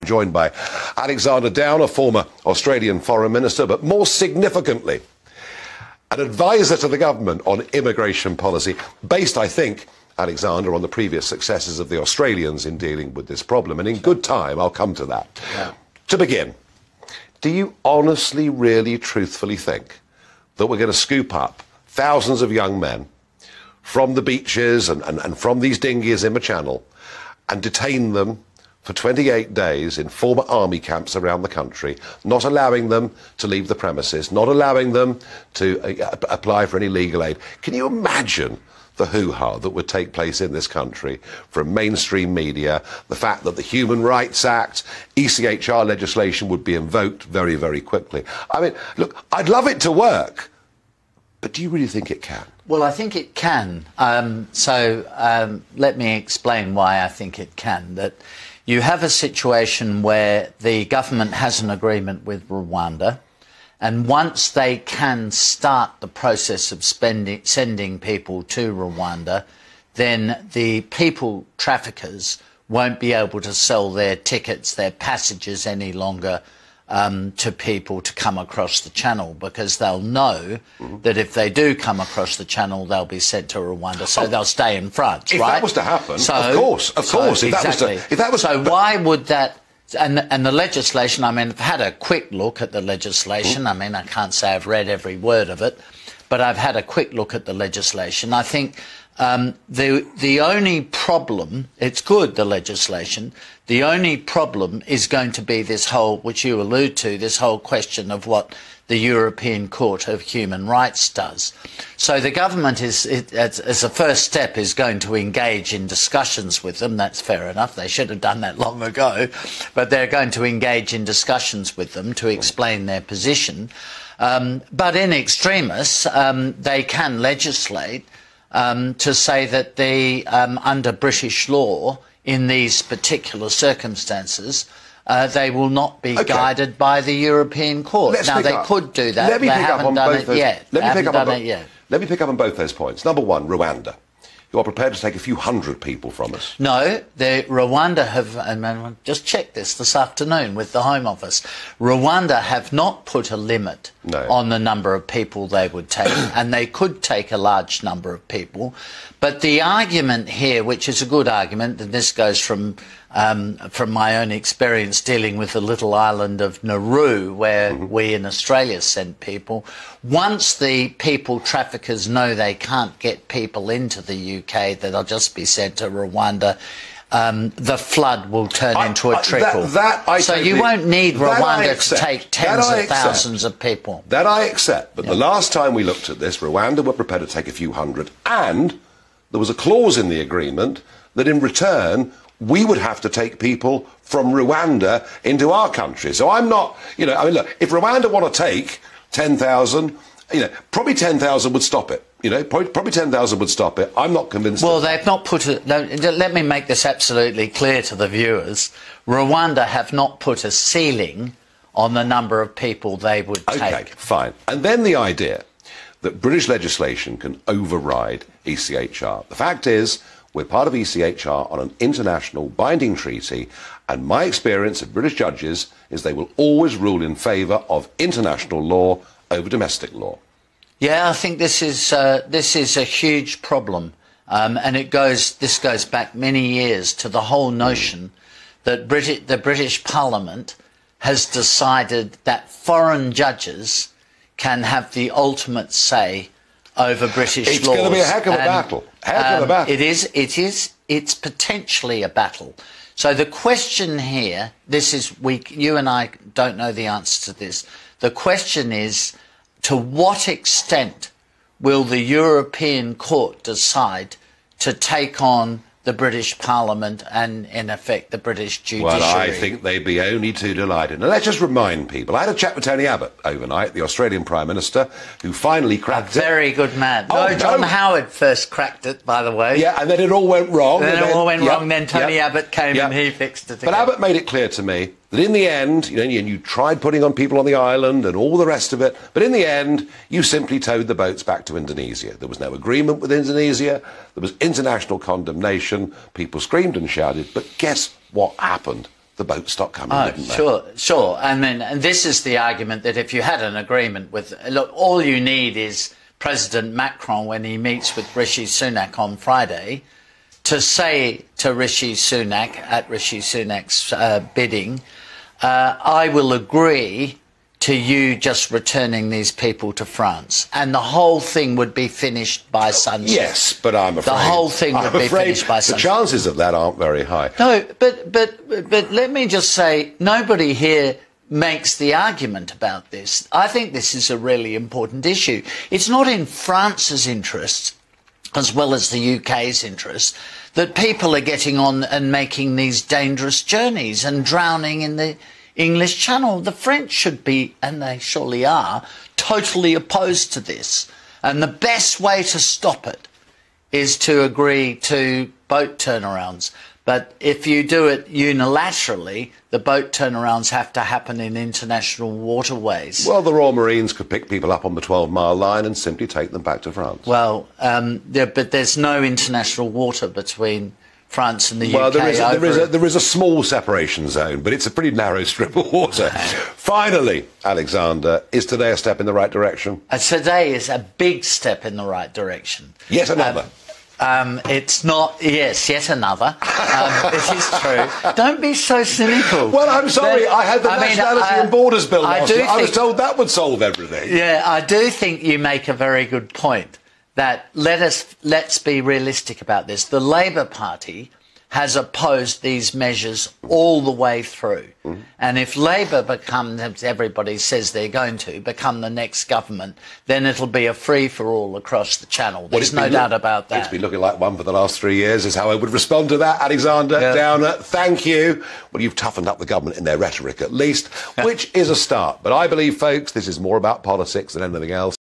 Joined by Alexander Downer, former Australian Foreign Minister, but more significantly, an advisor to the government on immigration policy, based, I think, Alexander, on the previous successes of the Australians in dealing with this problem. And in good time, I'll come to that. Yeah. To begin, do you honestly, really, truthfully think that we're going to scoop up thousands of young men from the beaches and from these dinghies in the Channel and detain them for 28 days in former army camps around the country, not allowing them to leave the premises, not allowing them to apply for any legal aid? Can you imagine the hoo-ha that would take place in this country from mainstream media, the fact that the Human Rights Act, ECHR legislation would be invoked very, very quickly? I mean, look, I'd love it to work, but do you really think it can? Well, I think it can. Let me explain why I think it can. That you have a situation where the government has an agreement with Rwanda, and once they can start the process of sending people to Rwanda, then the people traffickers won't be able to sell their tickets, their passages any longer to people to come across the Channel, because they'll know that if they do come across the Channel, they'll be sent to Rwanda, so they'll stay in France, if right? If that was to happen, of course. So why would that... And the legislation, I mean, I've had a quick look at the legislation. I mean, I can't say I've read every word of it, but I've had a quick look at the legislation. I think the only problem, it's good, the legislation, the only problem is going to be this whole, which you allude to, this whole question of what the European Court of Human Rights does. So the government as a first step is going to engage in discussions with them. That's fair enough. They should have done that long ago. But they're going to engage in discussions with them to explain their position. But in extremis, they can legislate to say that under British law, in these particular circumstances, they will not be guided by the European Court. Now, they could do that. They haven't done it yet. Let me pick up on both those points. Number one, Rwanda. You are prepared to take a few hundred people from us? No, Rwanda have, and just checked this afternoon with the Home Office, Rwanda have not put a limit on the number of people they would take, and they could take a large number of people. But the argument here, which is a good argument, and this goes from my own experience dealing with the little island of Nauru, where we in Australia sent people, once the people traffickers know they can't get people into the UK, that they'll just be sent to Rwanda, the flood will turn into a trickle. So you won't need Rwanda to take tens of thousands of people. That I accept. But the last time we looked at this, Rwanda were prepared to take a few hundred, and there was a clause in the agreement that in return we would have to take people from Rwanda into our country. So I'm not, I mean, look, if Rwanda want to take 10,000, probably 10,000 would stop it. Probably 10,000 would stop it. I'm not convinced. Well, they've not put it. No, let me make this absolutely clear to the viewers. Rwanda have not put a ceiling on the number of people they would take. Okay, fine. And then the idea that British legislation can override ECHR. The fact is, we're part of ECHR on an international binding treaty, and my experience of British judges is they will always rule in favour of international law over domestic law. Yeah, I think this is a huge problem, and this goes back many years to the whole notion that the British Parliament has decided that foreign judges can have the ultimate say over British laws. It's going to be a heck of a battle. It's potentially a battle. So the question here, you and I don't know the answer to this. The question is, to what extent will the European Court decide to take on the British Parliament and, in effect, the British judiciary? Well, I think they'd be only too delighted. Now, let's just remind people, I had a chat with Tony Abbott overnight, the Australian Prime Minister, who finally cracked it. A very good man. John Howard first cracked it, by the way. Yeah, and then it all went wrong. Then Tony Abbott came and he fixed it again. But Abbott made it clear to me that in the end, and you tried putting on people on the island and all the rest of it, but in the end, you simply towed the boats back to Indonesia. There was no agreement with Indonesia. There was international condemnation. People screamed and shouted. But guess what happened? the boats stopped coming, didn't they? Sure. And this is the argument that if you had an agreement with... Look, all you need is President Macron, when he meets with Rishi Sunak on Friday, to say to Rishi Sunak, at Rishi Sunak's bidding, I will agree to you just returning these people to France. And the whole thing would be finished by sunset. Yes, but I'm afraid... The whole thing would be finished by sunset. The chances of that aren't very high. No, but let me just say, nobody here makes the argument about this. I think this is a really important issue. It's not in France's interests, as well as the UK's interest, that people are getting on and making these dangerous journeys and drowning in the English Channel. The French should be, and they surely are, totally opposed to this. And the best way to stop it is to agree to boat turnarounds. But if you do it unilaterally, the boat turnarounds have to happen in international waterways. Well, the Royal Marines could pick people up on the 12-mile line and simply take them back to France. Well, but there's no international water between France and the UK. Well, there is a small separation zone, but it's a pretty narrow strip of water. Finally, Alexander, is today a step in the right direction? Today is a big step in the right direction. Yet another. It's not, yes, yet another. This is true. Don't be so cynical. Well, I'm sorry, I had the Nationality and Borders Bill last year. I was told that would solve everything. Yeah, I do think you make a very good point, that let's be realistic about this. The Labour Party has opposed these measures all the way through. Mm-hmm. And if Labour becomes, as everybody says they're going to, become the next government, then it'll be a free-for-all across the Channel. There's no doubt about that. It's been looking like one for the last 3 years, is how I would respond to that. Alexander Downer, thank you. Well, you've toughened up the government in their rhetoric, at least, which is a start. But I believe, folks, this is more about politics than anything else.